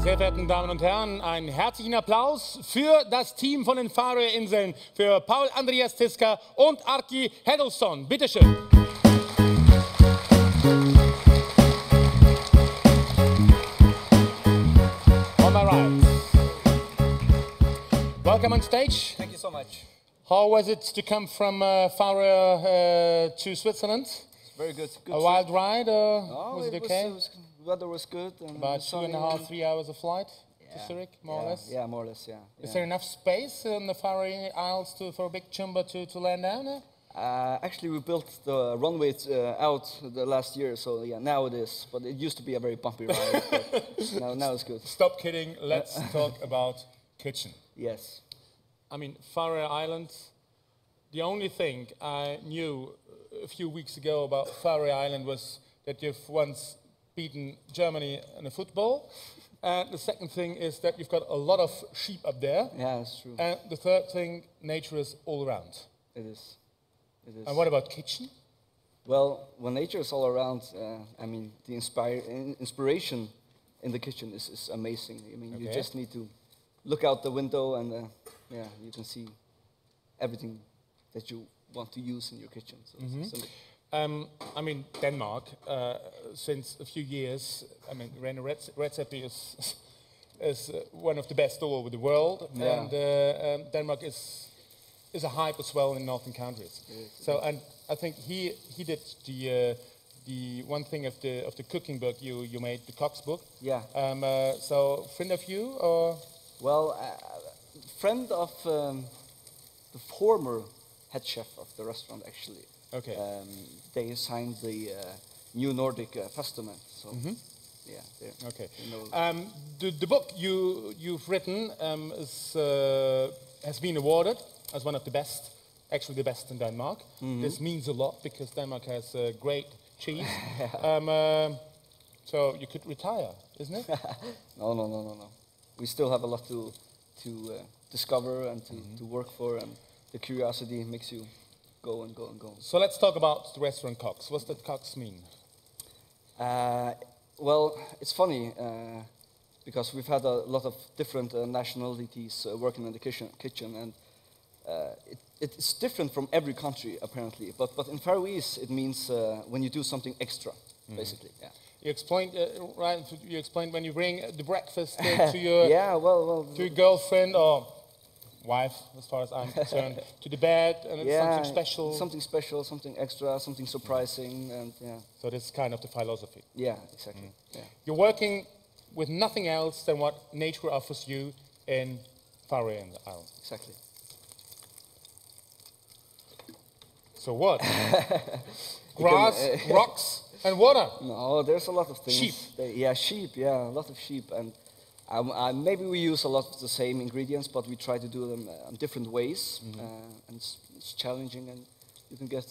Sehr verehrten Damen und Herren, einen herzlichen Applaus für das Team von den Färöer Inseln, für Poul Andrias Ziska und Arki Hedelsson. Bitte schön. On my right. Welcome on stage. Thank you so much. How was it to come from Färöer to Switzerland? Very good. A wild ride, or No, was it okay? Weather was good. And About sunny 2.5, 3 hours of flight to Yeah. Zurich, more or less? Yeah, more or less, yeah. Is there enough space in the Färöer Isles for a big chumba to land down? Actually, we built the runway out the last year, so yeah, now it is. But it used to be a very bumpy ride. But now it's good. Stop kidding, let's talk about kitchen. Yes. I mean, Färöer Islands, the only thing I knew a few weeks ago about Färöer Island was that you've once beaten Germany in a football. And the second thing is that you've got a lot of sheep up there. Yeah, that's true. And the third thing, nature is all around. It is. It is. And what about kitchen? Well, when nature is all around, I mean, the inspiration in the kitchen is amazing. I mean, you just need to look out the window and yeah, you can see everything that you want to use in your kitchen. So it's amazing. I mean, Denmark, since a few years, I mean, recipe is one of the best all over the world, Yeah. and Denmark is a hype as well in northern countries. So, and I think he did the one thing of the cooking book you made, the KOKS book. Yeah. So, friend of you or? Well, friend of the former head chef of the restaurant, actually. Okay. They signed the new Nordic testament. So, yeah. Okay. You know. The book you've written has been awarded as one of the best, actually the best in Denmark. This means a lot because Denmark has great cheese. So you could retire, isn't it? No. We still have a lot to discover and to work for, and the curiosity makes you go and go and go. So let's talk about the restaurant KOKS. What's that KOKS mean? Well, it's funny because we've had a lot of different nationalities working in the kitchen, and it's different from every country apparently. But in Faroese, it means when you do something extra, basically. Yeah. You explained, right? You explained when you bring the breakfast to your to your girlfriend or wife, as far as I'm concerned, to the bed, and it's something special. Something special, something extra, something surprising, and yeah. So this is kind of the philosophy. Yeah, exactly. Yeah. You're working with nothing else than what nature offers you in Färöer Islands. Exactly. So what? Grass, rocks, and water. No, there's a lot of things. Sheep. Sheep. Yeah, a lot of sheep, and maybe we use a lot of the same ingredients, but we try to do them in different ways, and it's challenging, and you can get.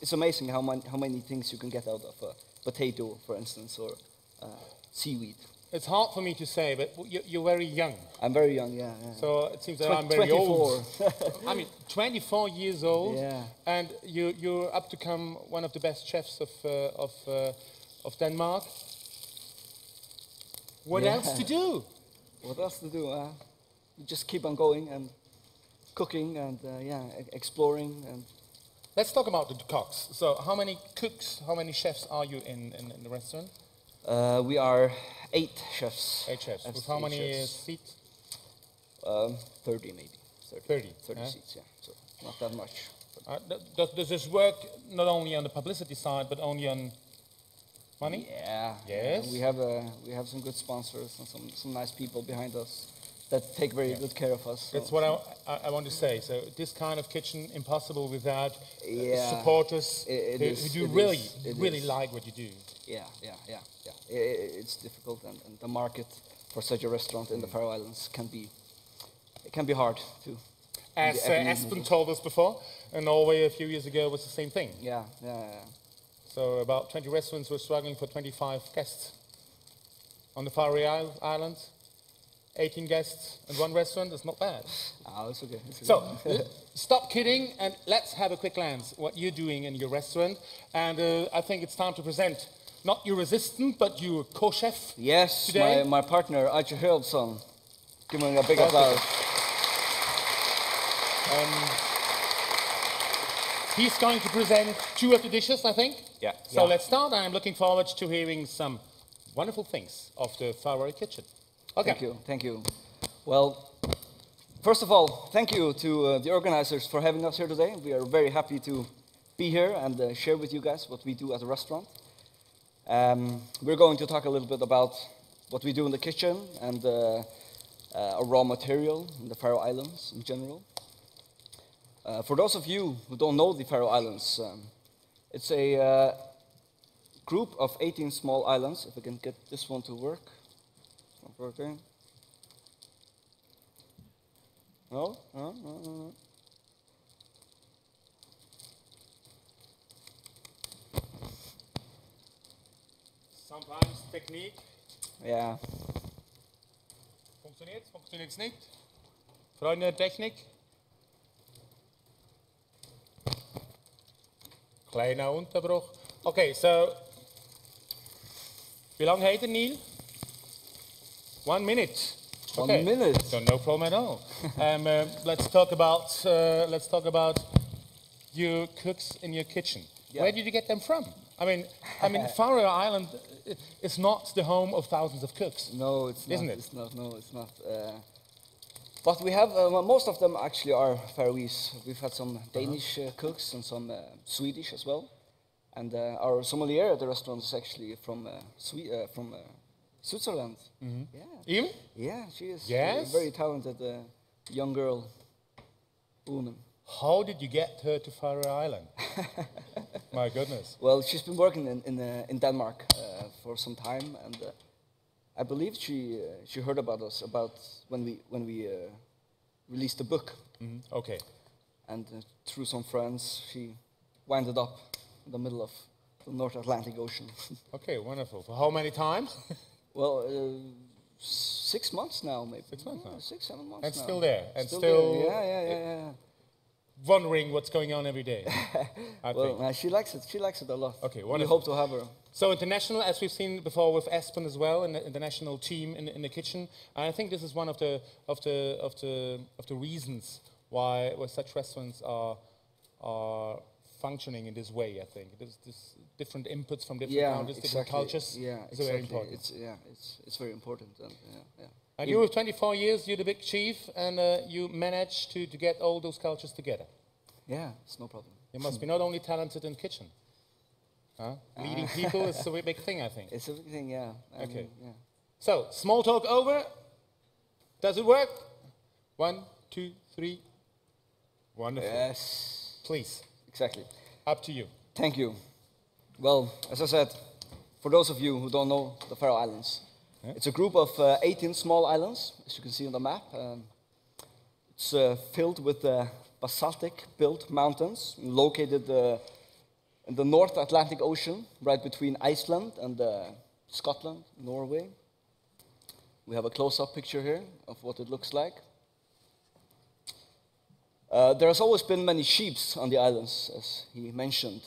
It's amazing how many things you can get out of a potato, for instance, or seaweed. It's hard for me to say, but you're very young. I'm very young, yeah. So it seems that I'm very 24. old. I mean, 24 years old, yeah. And you're up to become one of the best chefs of Denmark. What else to do? What else to do? You just keep on going and cooking and exploring and. Let's talk about the KOKS. So, how many cooks, how many chefs are you in the restaurant? We are 8 chefs. 8 chefs. With how many seats? 30 maybe. 30 seats, yeah. So not that much. Does this work not only on the publicity side, but only on money? Yeah. Yes. We have some good sponsors and some nice people behind us that take very good care of us. So. That's what I want to say. So this kind of kitchen, impossible without supporters who do really like what you do. Yeah. It's difficult, and the market for such a restaurant in the Faroe Islands can be hard to. As Espen told us before, in Norway a few years ago was the same thing. Yeah. So about 20 restaurants were struggling for 25 guests. On the Färöer Islands, 18 guests and 1 restaurant is not bad. Oh, it's okay. So, stop kidding and let's have a quick glance what you're doing in your restaurant. And I think it's time to present not your assistant, but your co-chef. Yes, today. my partner, ChefAlps. Give him a big Perfect. applause. He's going to present 2 of the dishes, I think. Yeah. So let's start. I'm looking forward to hearing some wonderful things of the Färöer kitchen. Okay. Thank you. Well, first of all, thank you to the organizers for having us here today. We are very happy to be here and share with you guys what we do at the restaurant. We're going to talk a little bit about what we do in the kitchen and a raw material in the Faroe Islands in general. For those of you who don't know the Faroe Islands, it's a group of 18 small islands. If I can get this one to work. It's not working. No. Sometimes technique. Ja. Funktioniert's nicht? Freunde der Technik? Kleiner Unterbruch. Okay, so, wie lange hat Neil? 1 minute. Okay. 1 minute. So no problem at all. Let's talk about your cooks in your kitchen. Yeah. Where did you get them from? I mean, Faroe Island is not the home of thousands of cooks. No, it's not. Isn't it? It's not. No, it's not. But we have most of them actually are Faroese. We've had some Danish cooks and some Swedish as well. And our sommelier at the restaurant is actually from Switzerland. Mm-hmm. Yeah. Even? Yeah, she is. Yes? A very talented young girl, woman. How did you get her to Faroe Island? My goodness. Well, she's been working in Denmark for some time, and I believe she heard about us when we released the book. Mm-hmm. Okay. And through some friends, she winded up in the middle of the North Atlantic Ocean. Okay, wonderful. For how many times? Well, 6 months now, maybe. 6 months now. 6, 7 months And now. still there. And still there. Yeah. wondering what's going on every day. I Well, think. she likes it. She likes it a lot. Okay, We wonderful. hope to have her. So international, as we've seen before with Espen as well, in the national team in the kitchen. And I think this is one of the reasons why such restaurants are functioning in this way. I think there's this different inputs from different countries, different cultures. Yeah, It's exactly. very important. It's very important. And, And you, with 24 years, you're the big chief, and you managed to get all those cultures together. Yeah, it's no problem. You must be not only talented in kitchen. Huh? Leading people is a big thing, I think. It's a big thing, yeah. Okay. Yeah. So, small talk over. Does it work? 1, 2, 3. Wonderful. Yes. Please, Exactly. up to you. Thank you. Well, as I said, for those of you who don't know the Faroe Islands, it's a group of 18 small islands, as you can see on the map. It's filled with basaltic-built mountains located in the North Atlantic Ocean, right between Iceland and Scotland, Norway. We have a close-up picture here of what it looks like. There has always been many sheep on the islands, as he mentioned,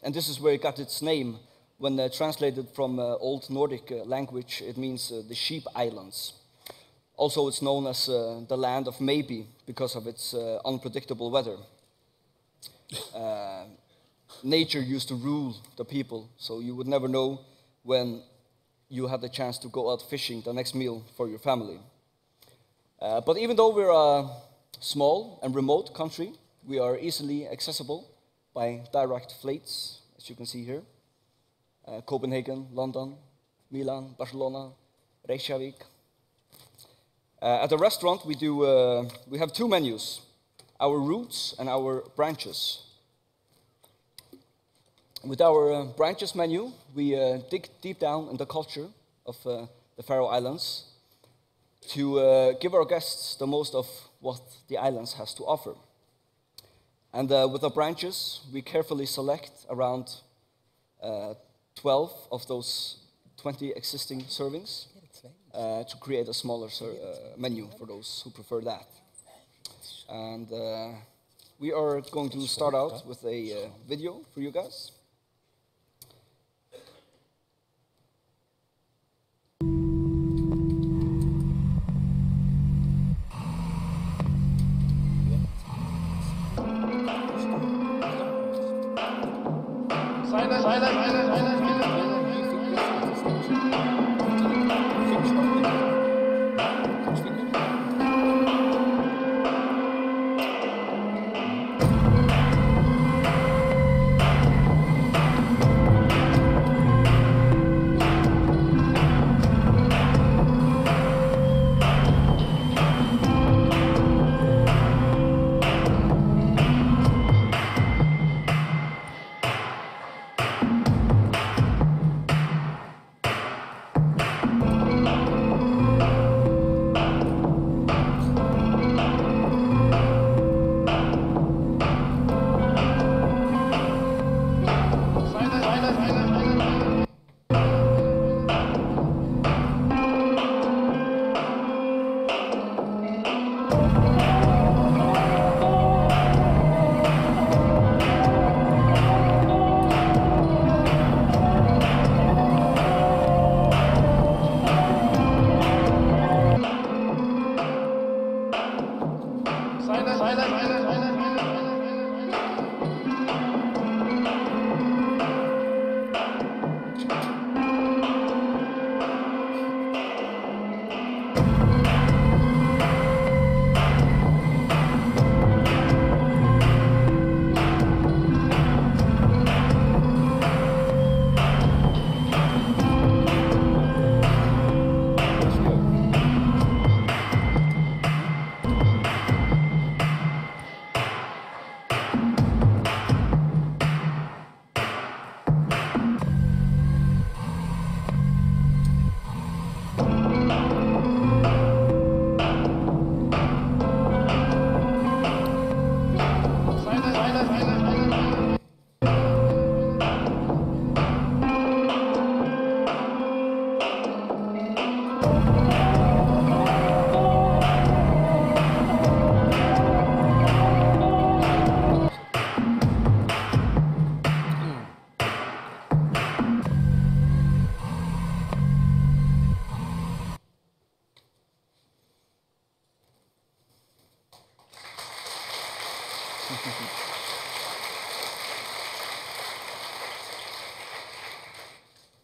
and this is where it got its name. When translated from Old Nordic language, it means the sheep islands. Also, it's known as the land of maybe because of its unpredictable weather. Nature used to rule the people, so you would never know when you had the chance to go out fishing the next meal for your family. But even though we're a small and remote country, we are easily accessible by direct flights, as you can see here. Copenhagen, London, Milan, Barcelona, Reykjavik. At the restaurant, we have 2 menus, our roots and our branches. With our branches menu, we dig deep down in the culture of the Faroe Islands to give our guests the most of what the islands has to offer. And with our branches, we carefully select around 12 of those 20 existing servings to create a smaller menu for those who prefer that. And we are going to start out with a video for you guys.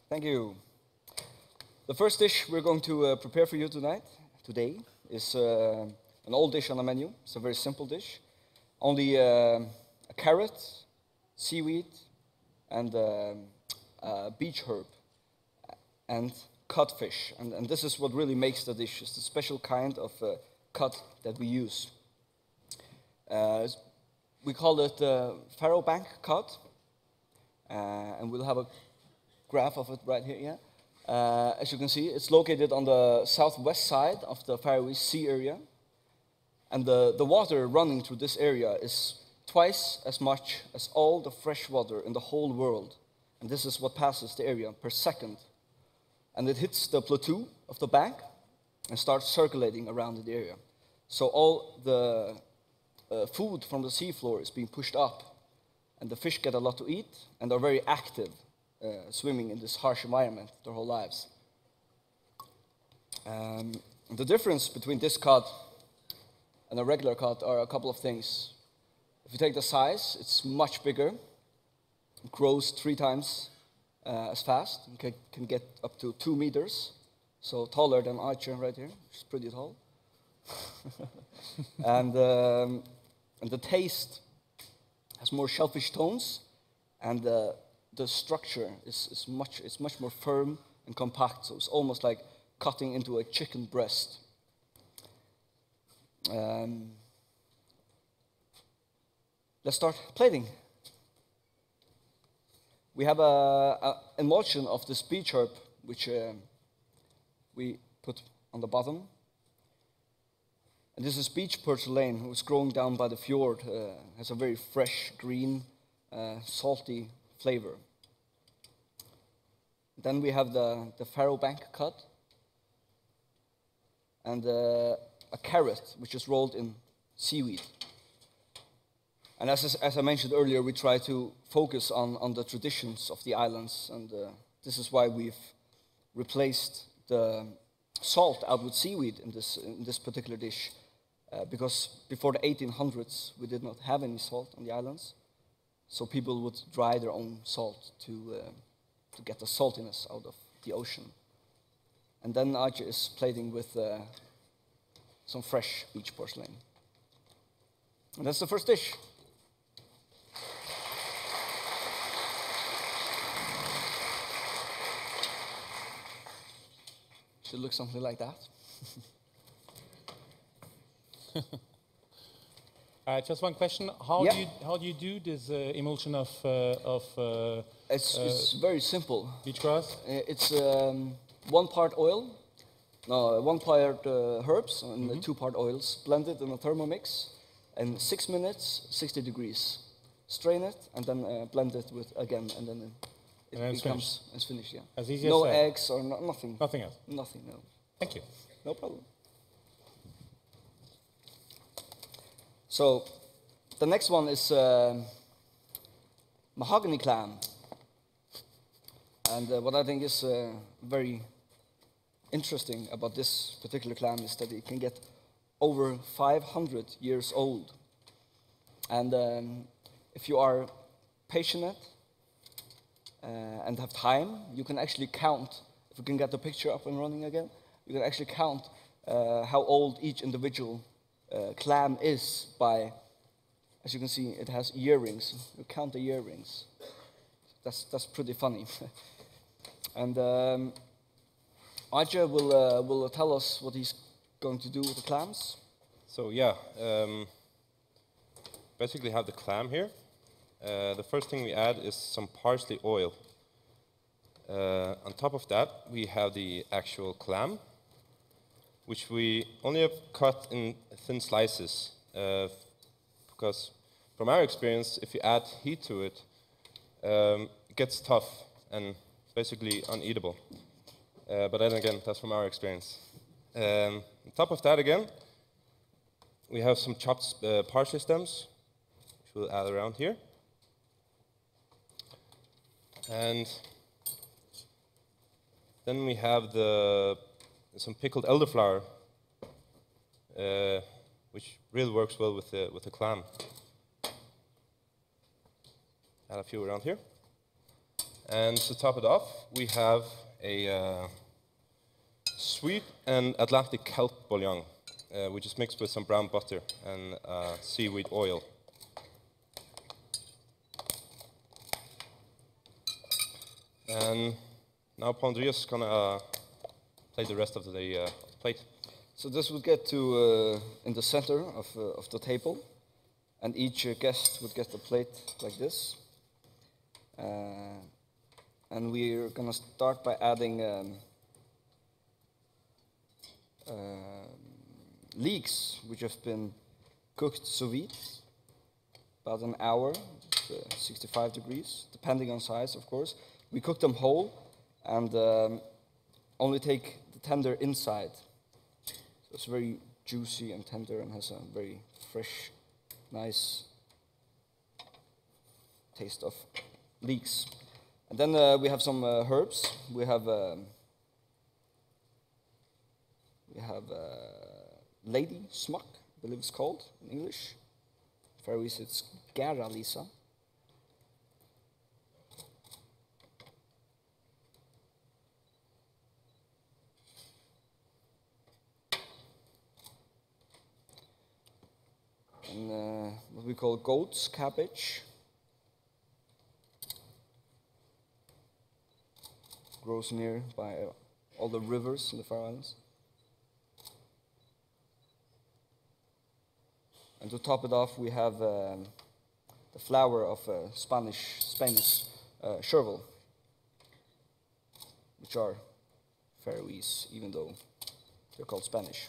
Thank you. The first dish we're going to prepare for you today, is an old dish on the menu. It's a very simple dish. Only a carrot, seaweed, and beach herb, and cut fish. And this is what really makes the dish. It's a special kind of cut that we use. We call it Färöer Bank cut, and we'll have a graph of it right here. Yeah. As you can see, it's located on the southwest side of the Faroe Sea area, and the water running through this area is twice as much as all the fresh water in the whole world, and this is what passes the area per second, and it hits the plateau of the bank and starts circulating around the area. So all the food from the seafloor is being pushed up, and the fish get a lot to eat and are very active, swimming in this harsh environment their whole lives. The difference between this cod and a regular cod are a couple of things. If you take the size, it's much bigger. It grows 3 times as fast. You can get up to 2 meters, so taller than Archer right here, which is pretty tall. And the taste has more shellfish tones, and the structure is much more firm and compact. So it's almost like cutting into a chicken breast. Let's start plating. We have an emulsion of this beach herb, which we put on the bottom. And this is beach purslane, which is growing down by the fjord. Has a very fresh, green, salty flavor. Then we have the Färöer Bank cut, and a carrot, which is rolled in seaweed. And as I mentioned earlier, we try to focus on the traditions of the islands, and this is why we've replaced the salt out with seaweed in this particular dish, because before the 1800s we did not have any salt on the islands, So people would dry their own salt to get the saltiness out of the ocean. And then Aitje is plating with some fresh beach porcelain. And that's the first dish. Should look something like that. Just one question: How do you do this emulsion of It's very simple. beach grass? It's 1 part oil, no, 1 part herbs, and 2 part oils, blended in a Thermomix, and 6 minutes, 60 degrees. Strain it, and then blend it with again, and then it becomes it's finished. Yeah. As easy no as that. eggs or nothing. Nothing else. Nothing. No. Thank you. No problem. So, the next one is mahogany clam. And what I think is very interesting about this particular clam is that it can get over 500 years old. And if you are patient and have time, you can actually count, if we can get the picture up and running again, you can actually count how old each individual clam is by, as you can see, it has earrings. You count the earrings. That's pretty funny. And Aitje will tell us what he's going to do with the clams. So yeah, basically have the clam here. The first thing we add is some parsley oil. On top of that, we have the actual clam, which we only have cut in thin slices, because from our experience, if you add heat to it, it gets tough and basically uneatable. But then again, that's from our experience. On top of that again, we have some chopped parsley stems, which we'll add around here. And then we have some pickled elderflower, which really works well with the clam. Add a few around here. And to top it off, we have a sweet and Atlantic kelp bouillon, which is mixed with some brown butter and seaweed oil. And now Poul Andrias is gonna play the rest of the plate. So this would get to in the center of the table, and each guest would get a plate like this. And we're gonna start by adding leeks, which have been cooked sous vide about an hour, 65 degrees, depending on size, of course. We cook them whole and only take the tender inside. So it's very juicy and tender and has a very fresh, nice taste of leeks. And then we have some herbs. We have lady smock, I believe it's called in English. Faroese it's garalisa. And what we call goat's cabbage. Grows near by all the rivers in the Faroe Islands. And to top it off, we have the flower of Spanish chervil, which are Faroese, even though they're called Spanish.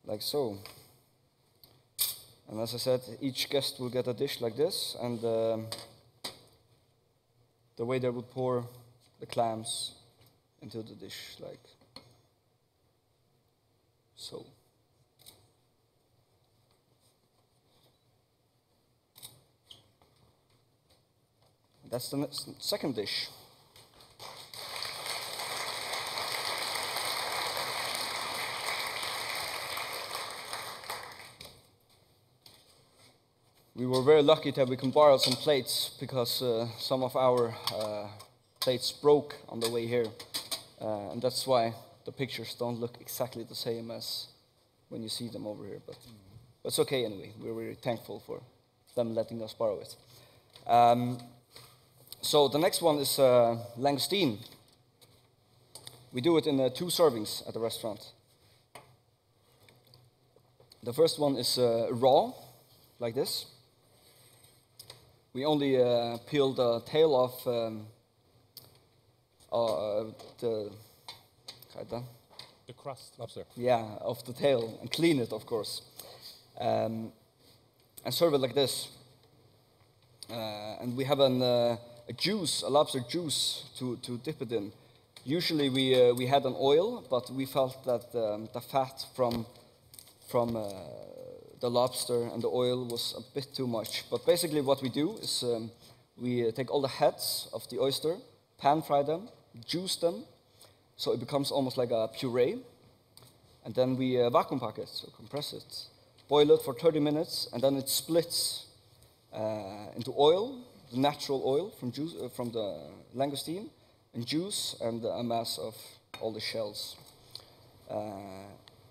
Like so. And as I said, each guest will get a dish like this, and the waiter would pour the clams into the dish like so. That's the second dish. we were very lucky that we can borrow some plates because some of our plates broke on the way here. And that's why the pictures don't look exactly the same as when you see them over here. But it's okay anyway. We're very thankful for them letting us borrow it. So the next one is langoustine. We do it in 2 servings at the restaurant. The first one is raw, like this. We only peel the tail off the crust. Lobster. Yeah, of the tail, and clean it, of course, and serve it like this. And we have a juice, a lobster juice, to dip it in. Usually we had an oil, but we felt that the fat from the lobster and the oil was a bit too much. But basically what we do is we take all the heads of the oyster, pan fry them, juice them, so it becomes almost like a puree. And then we vacuum pack it, so compress it, boil it for 30 minutes, and then it splits into oil, the natural oil from the langoustine, and juice, and a mass of all the shells.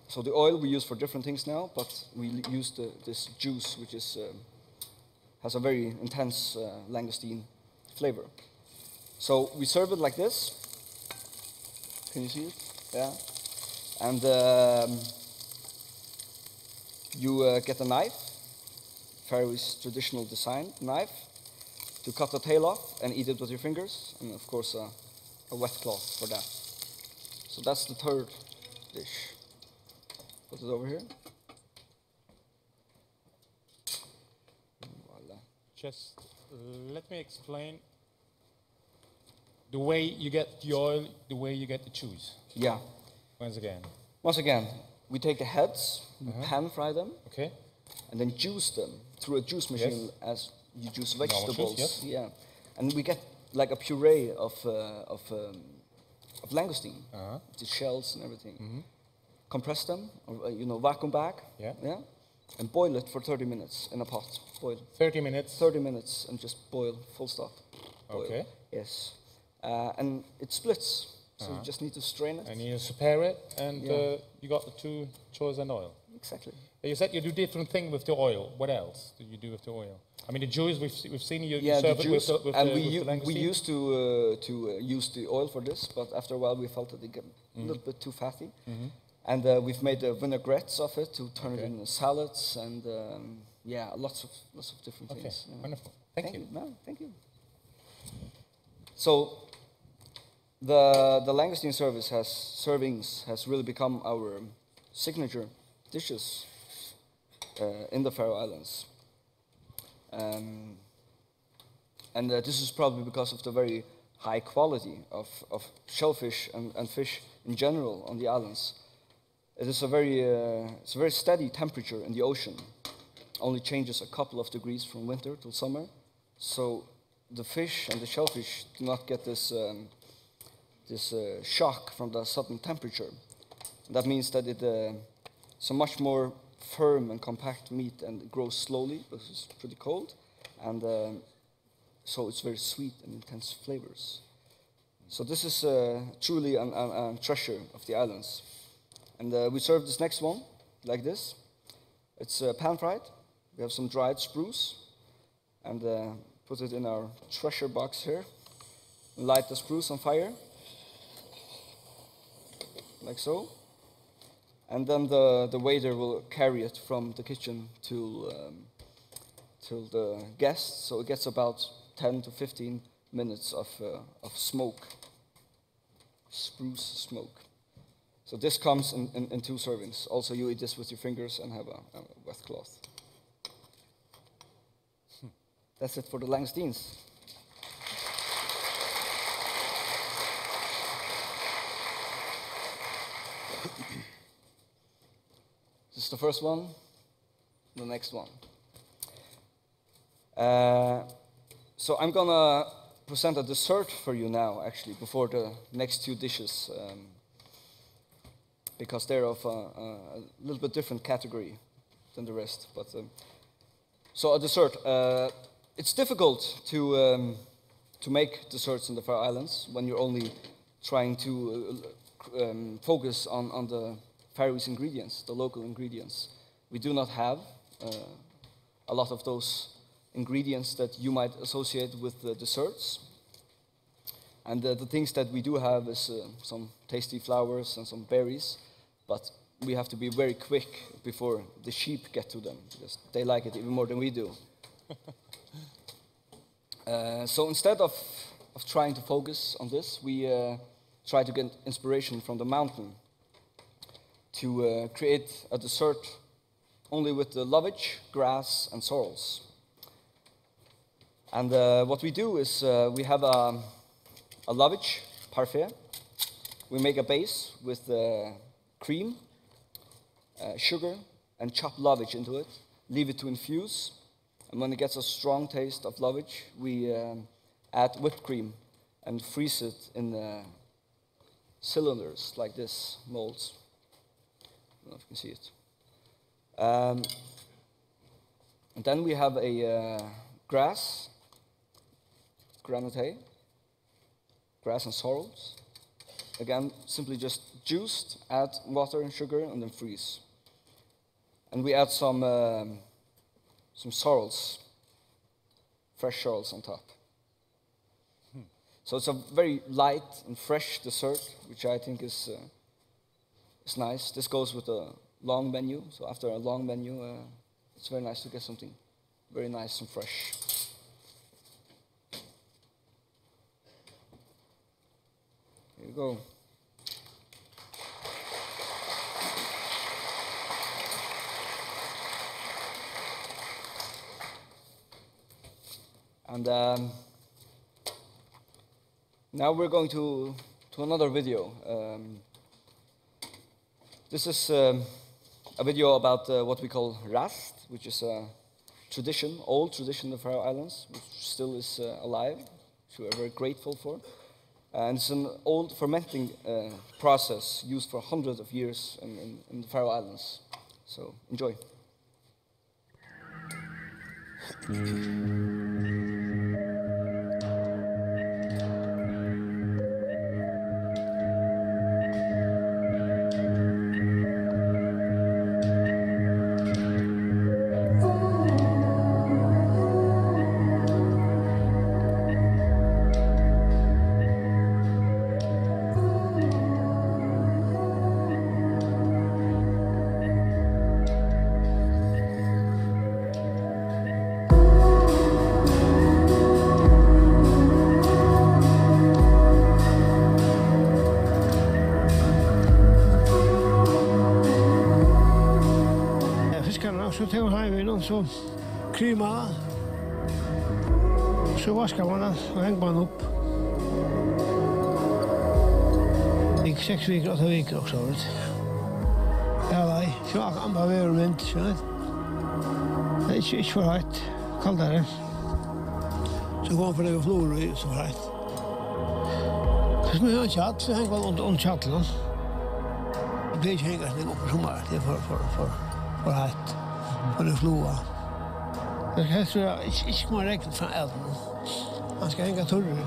So the oil we use for different things now, but we use this juice, which has a very intense langoustine flavor. So we serve it like this. Can you see it? Yeah. And you get a knife, Faroese traditional design knife, to cut the tail off and eat it with your fingers, and of course a wet cloth for that. So that's the third dish. Put it over here. Voila. Just let me explain the way you get the oil, the way you get the juice. Yeah. Once again, we take the heads, pan fry them, okay, and then juice them through a juice machine as you juice vegetables. Juice, yes. Yeah, and we get like a puree of langoustine, the shells and everything. Compress them, or, vacuum bag, yeah, and boil it for 30 minutes in a pot. Boil. 30 minutes. 30 minutes, and just boil, full stop. Boil. Okay. Yes, and it splits. So you just need to strain it. And you prepare it, and you got the 2 chosen oil. Exactly. You said you do different things with the oil. What else do you do with the oil? I mean, the juice we've seen you serve it with the langoustine. We used to use the oil for this, but after a while we felt that it got a little bit too fatty, and we've made vinaigrettes of it to turn it into salads and lots of different things. Wonderful. Thank you. No, thank you. So the langoustine servings has really become our signature dishes in the Faroe Islands. And this is probably because of the very high quality of shellfish and fish in general on the islands. It is a very steady temperature in the ocean. Only changes a couple of degrees from winter till summer. So the fish and the shellfish do not get this shock from the sudden temperature. That means that it's a much more firm and compact meat, and it grows slowly because it's pretty cold, and so it's very sweet and intense flavors. So this is truly a treasure of the islands. And we serve this next one like this. It's pan fried. We have some dried spruce, and put it in our treasure box here. Light the spruce on fire, like so. And then the waiter will carry it from the kitchen to the guests. So it gets about 10 to 15 minutes of smoke, spruce smoke. So this comes in 2 servings. Also, you eat this with your fingers and have a wet cloth. That's it for the langoustines. This is the first one, the next one. So I'm gonna present a dessert for you now, actually, before the next 2 dishes, because they're of a little bit different category than the rest. But So a dessert. It's difficult to make desserts in the Faroe Islands when you're only trying to focus on the Faroese ingredients, the local ingredients. We do not have a lot of those ingredients that you might associate with the desserts. And the things that we do have is some tasty flowers and some berries, but we have to be very quick before the sheep get to them, because they like it even more than we do. So instead of trying to focus on this, we try to get inspiration from the mountain to create a dessert only with the lovage, grass, and sorrels. And what we do is we have a lovage parfait. We make a base with cream, sugar, and chopped lovage into it. Leave it to infuse. And when it gets a strong taste of lovage, we add whipped cream and freeze it in cylinders like this, molds. I don't know if you can see it. And then we have a Gras-Granité, grass and sorrels. Again, simply just juiced, add water and sugar, and then freeze. And we add some sorrels, fresh sorrels on top. So it's a very light and fresh dessert, which I think is nice. This goes with a long menu. So after a long menu, it's very nice to get something very nice and fresh. Here you go. And now we're going to another video. This is a video about what we call rast, which is a tradition, old tradition of the Faroe Islands, which still is alive, which we are very grateful for. And it's an old fermenting process used for hundreds of years in the Faroe Islands. So enjoy. Så tar man hem innan så krymar så vaskar man den och hänger man upp. Det gick 6 veckor, 8 veckor också. Ja, nej, så andra vädermynd. Det är inte för hett, kallare. Så går man för det och flor och så hett. Så nu har jag chatt, så hänger man under chatten. Det är inte hänger sig upp på sommaren, det är för hett. For det floa. Det tror jeg ikke må regne fra elden. Han skal henge torre.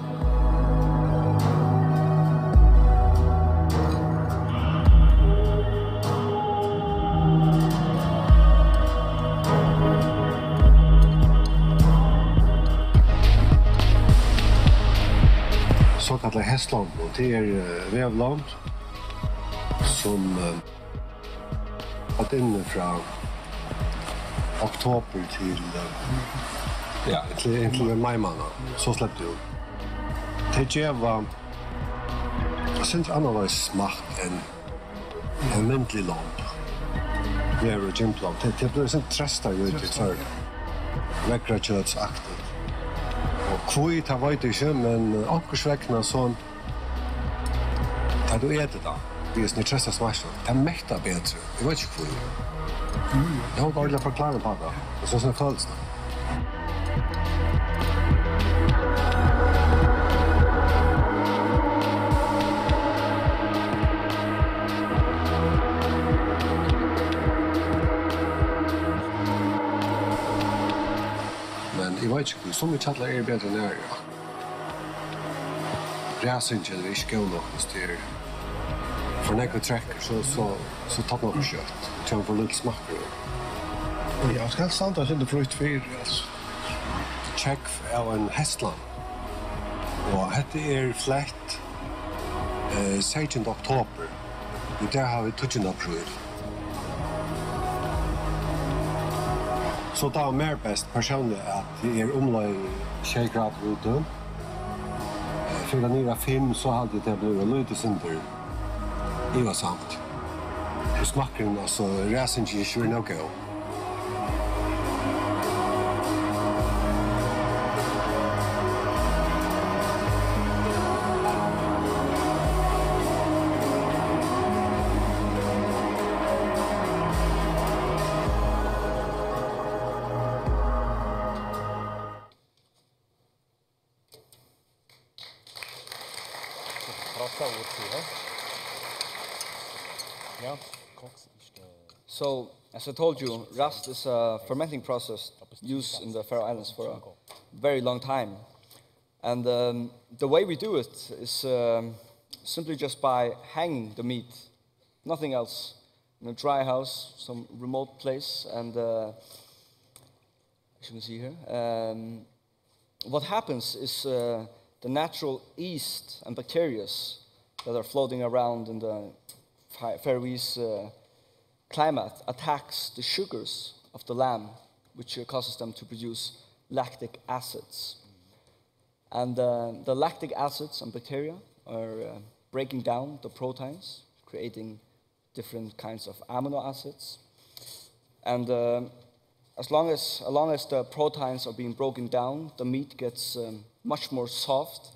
Såkalla hästland, och det är vävland som att inifrån oktober till maj månad, så släppte jag. Det var inte annorlunda smak än en myndlig lamp. Vi är ett gymplamp. Det blev en trösta ut i för väckrakötsaktigt. Och kvitt har varit inte, men ankersväckna så tar du äter det. Det är en trösta smaken. Det mäktar bättre. Jag vet inte kvitt. Jag har aldrig förklarat på det. Det är så följs. vet ikke, som vi kjallar bedre enn her, ja. Ræsingen er ikke god nok hvis det for når jeg trekker, så tatt noe kjøtt. Det kommer for litt smaker. Ja, skal helst standa sin det frukt fyr, altså. Check av en hestland. Og dette flett 16. oktober. I dag har vi 20. april. Så det mer best personlig at det omlai 6 grader ute. For da nere 5 så hadde det blitt lite sinter. Det var sant. Og smaken, altså, ræsingen ikke var noe. So, as I told you, rust is a fermenting process used in the Faroe Islands for a very long time. And the way we do it is simply just by hanging the meat, nothing else, in a dry house, some remote place. And as you can see here, what happens is the natural yeast and bacteria that are floating around in the Faroese climate attacks the sugars of the lamb, which causes them to produce lactic acids. And the lactic acids and bacteria are breaking down the proteins, creating different kinds of amino acids. And as long as the proteins are being broken down, the meat gets much more soft,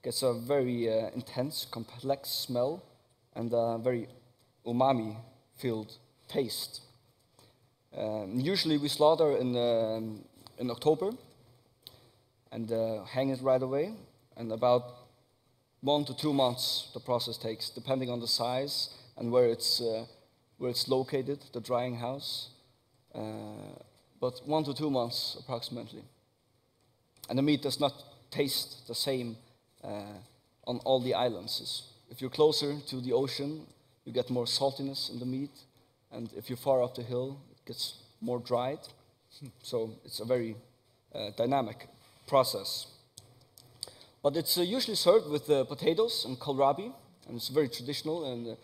gets a very intense, complex smell, and a very umami-filled taste. Usually we slaughter in October and hang it right away. And about 1 to 2 months the process takes, depending on the size and where it's located, the drying house. But 1 to 2 months approximately. And the meat does not taste the same on all the islands. If you're closer to the ocean, you get more saltiness in the meat. And if you're far up the hill, it gets more dried. So it's a very dynamic process. But it's usually served with potatoes and kohlrabi, and it's very traditional and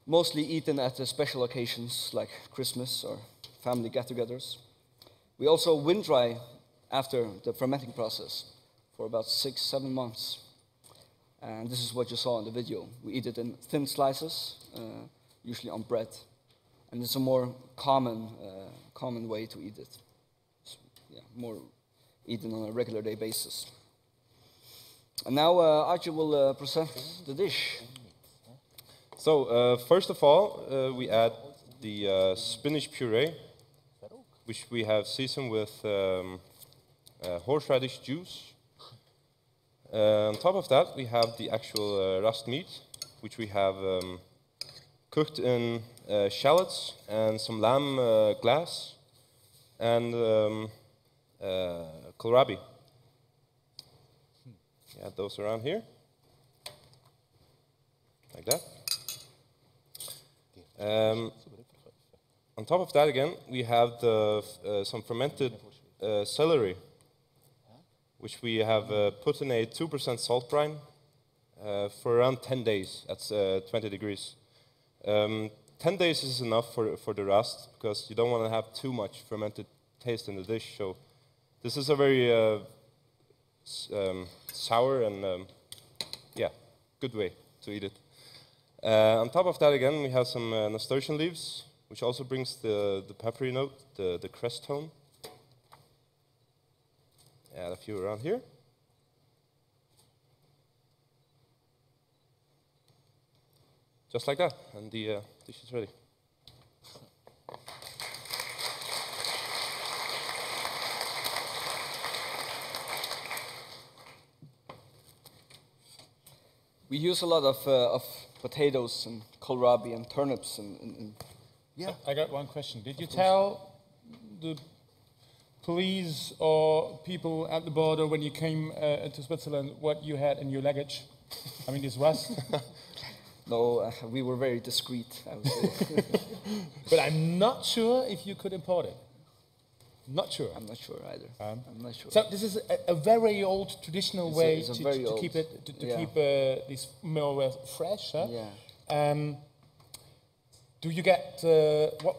mostly eaten at special occasions like Christmas or family get-togethers. We also wind dry after the fermenting process for about 6-7 months. And this is what you saw in the video. We eat it in thin slices, usually on bread. And it's a more common way to eat it. It's, more eaten on a regular day basis. And now Archie will present the dish. So first of all, we add the spinach puree, which we have seasoned with horseradish juice. On top of that, we have the actual rust meat, which we have cooked in shallots and some lamb glass and kohlrabi. Add those around here, like that. On top of that, again, we have some fermented celery, which we have put in a 2% salt brine for around 10 days at 20 degrees. 10 days is enough for the rust, because you don't want to have too much fermented taste in the dish. So this is a very sour and good way to eat it. On top of that, again, we have some nasturtium leaves, which also brings the peppery note, the crest tone. Add a few around here. Just like that, and the dish is ready. We use a lot of potatoes and kohlrabi and turnips and Yeah. I got one question. Did you tell the police or people at the border when you came to Switzerland what you had in your luggage? I mean, this rust. No, we were very discreet, I would say. But I'm not sure if you could import it. Not sure. I'm not sure either. I'm not sure. So this is a very old traditional way it's a to very old. keep it to Yeah. keep this more or less fresh. Huh? Yeah. Do you get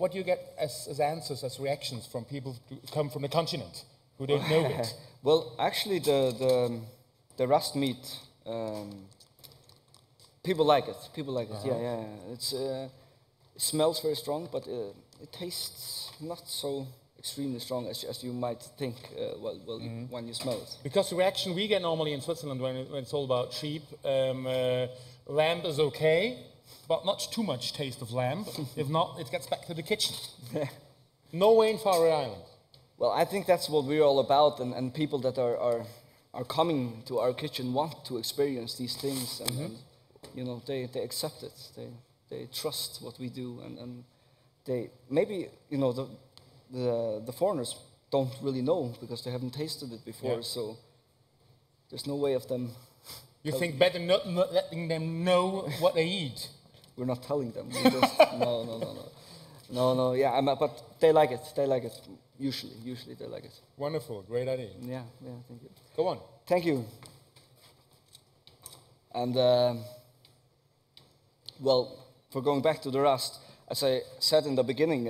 what do you get as answers, as reactions from people who come from the continent who don't know it? Well, actually, the rust meat, people like it. People like it. Yeah. It's it smells very strong, but it tastes not so extremely strong as you might think. When you smell it. Because the reaction we get normally in Switzerland when it's all about sheep, lamb is okay, but not too much taste of lamb. If not, it gets back to the kitchen. No way in Färöer Island. Well, I think that's what we're all about, and people that are coming to our kitchen want to experience these things, and you know, they accept it. They trust what we do, and they maybe, you know, the foreigners don't really know because they haven't tasted it before. So there's no way of them. You think better not letting them know what they eat? We're not telling them. We just, no. Yeah, but they like it. They like it. Usually they like it. Wonderful, great idea. Yeah. Thank you. Go on. Thank you. And well, for going back to the rust, as I said in the beginning,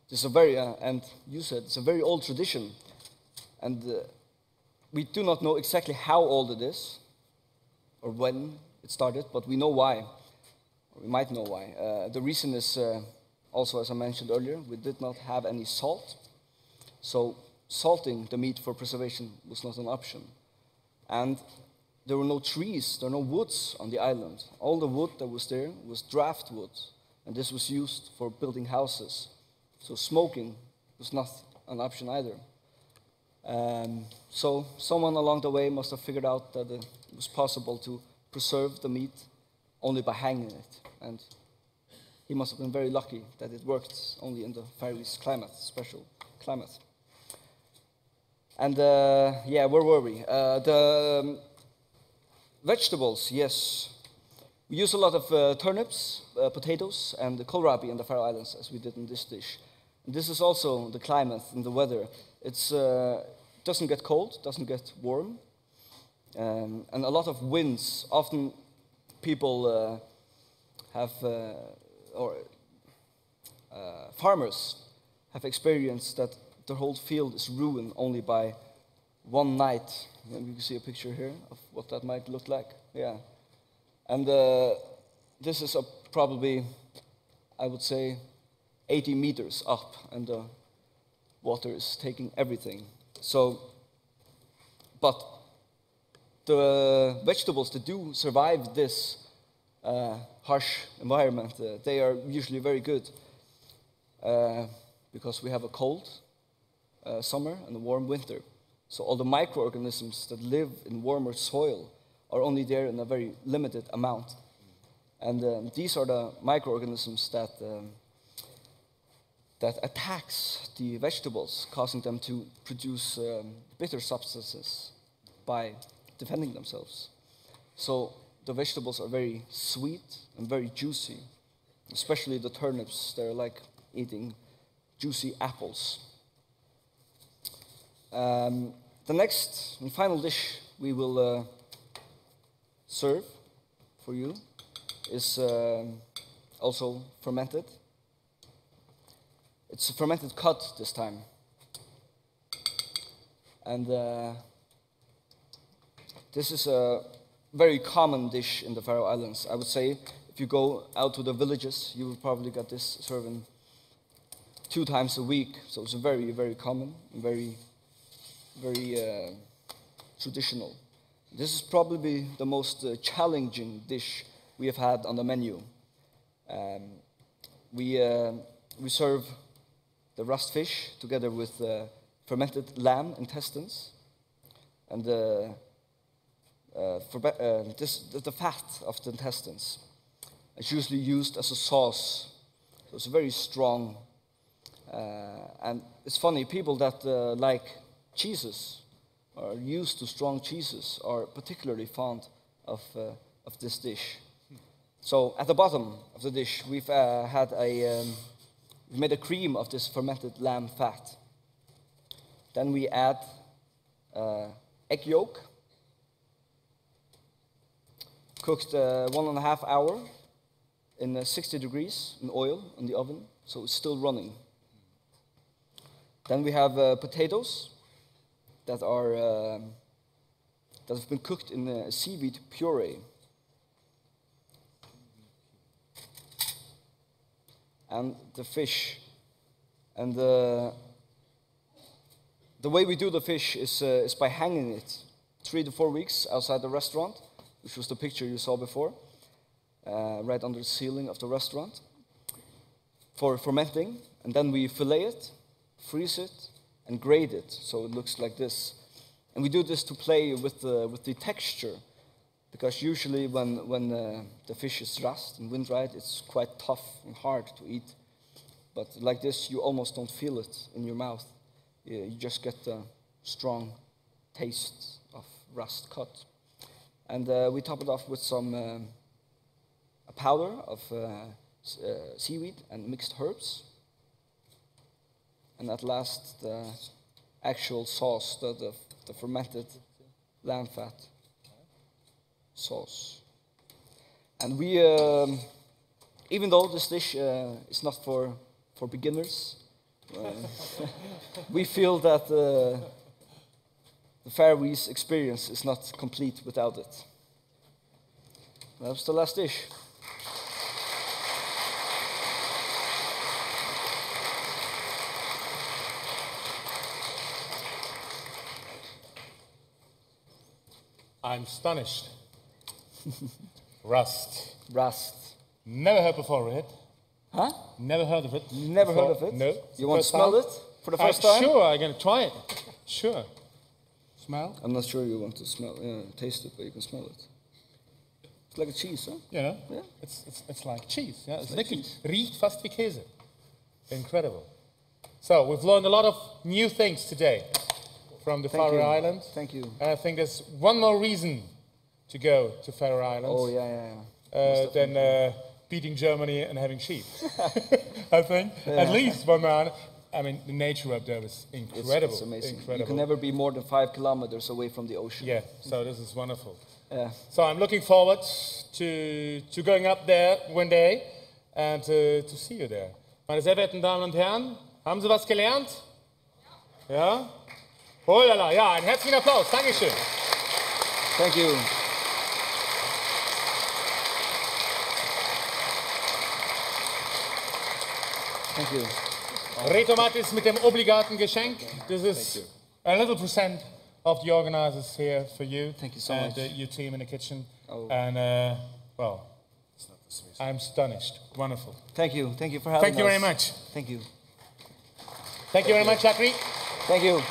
this is a very and you said it's a very old tradition, and we do not know exactly how old it is or when it started, but we know why. We might know why. The reason is also, as I mentioned earlier, we did not have any salt. So salting the meat for preservation was not an option. And there were no trees, there were no woods on the island. All the wood that was there was draft wood. And this was used for building houses. So smoking was not an option either. So someone along the way must have figured out that it was possible to preserve the meat only by hanging it. And he must have been very lucky that it worked only in the Faroese climate, special climate. And yeah, where were we? The vegetables, yes. We use a lot of turnips, potatoes, and kohlrabi in the Faroe Islands, as we did in this dish. And this is also the climate and the weather. It's doesn't get cold, doesn't get warm, and a lot of winds. Often people farmers have experienced that their whole field is ruined only by one night. And you can see a picture here of what that might look like. Yeah, and this is probably, I would say, 80 meters up, and the water is taking everything. So, but the vegetables that do survive this harsh environment, they are usually very good because we have a cold summer and a warm winter. So all the microorganisms that live in warmer soil are only there in a very limited amount. And these are the microorganisms that attacks the vegetables, causing them to produce bitter substances by defending themselves. So the vegetables are very sweet and very juicy, especially the turnips. They're like eating juicy apples. The next and final dish we will serve for you is also fermented. It's a fermented cod this time. And this is a very common dish in the Faroe Islands. I would say if you go out to the villages, you will probably get this served 2 times a week. So it's very, very common and very traditional. This is probably the most challenging dish we have had on the menu. We serve the rust fish together with fermented lamb intestines, and the fat of the intestines is usually used as a sauce. So it's very strong And it's funny, people that like cheeses, are used to strong cheeses, are particularly fond of this dish. So at the bottom of the dish, we've made a cream of this fermented lamb fat. Then we add egg yolk, cooked 1.5 hours in 60 degrees in oil in the oven, so it's still running. Then we have potatoes that have been cooked in seaweed puree. And the fish. And the way we do the fish is by hanging it 3 to 4 weeks outside the restaurant, which was the picture you saw before, right under the ceiling of the restaurant, for fermenting. And then we fillet it, freeze it, and grate it, so it looks like this. And we do this to play with the texture, because usually when the fish is dressed and wind-dried, it's quite tough and hard to eat. But like this, you almost don't feel it in your mouth. You just get the strong taste of rust cut. And we top it off with some a powder of seaweed and mixed herbs. And at last, the actual sauce, the fermented lamb fat sauce. And we, even though this dish is not for beginners, we feel that the Faroese experience is not complete without it. That's the last dish. I'm astonished. Rust. Rust. Never heard before of it. Huh? Never heard of it. Never before. heard of it? No. You want to smell it for the first time? Sure, I'm going to try it. Sure. Smell? I'm not sure you want to smell, taste it, but you can smell it. It's like a cheese, huh? Yeah. Yeah. It's like cheese. Yeah, it's like wirklich cheese. riecht fast wie Käse. Incredible. So we've learned a lot of new things today from the Thank Faroe you. Islands. Thank you. And I think there's one more reason to go to Faroe Islands. Oh, yeah. Than beating Germany and having sheep. I think. At least one man. I mean, the nature up there is incredible. It's amazing. Incredible. You can never be more than 5 kilometers away from the ocean. Yeah, so this is wonderful. Yeah. So I'm looking forward to going up there one day and to see you there. Meine sehr verehrten Damen und Herren, haben Sie was gelernt? Ja? Oh la la, ja, einen herzlichen Applaus. Dankeschön. Thank you. Thank you. Retomatis mit dem obligaten Geschenk. This is a little percent of the organizers here for you. Thank you so and, much. your team in the kitchen. Oh. And, well, I'm astonished. Wonderful. Thank you. Thank you for having us. Thank you very much. Thank you. Thank you very much, Chakri. Thank you.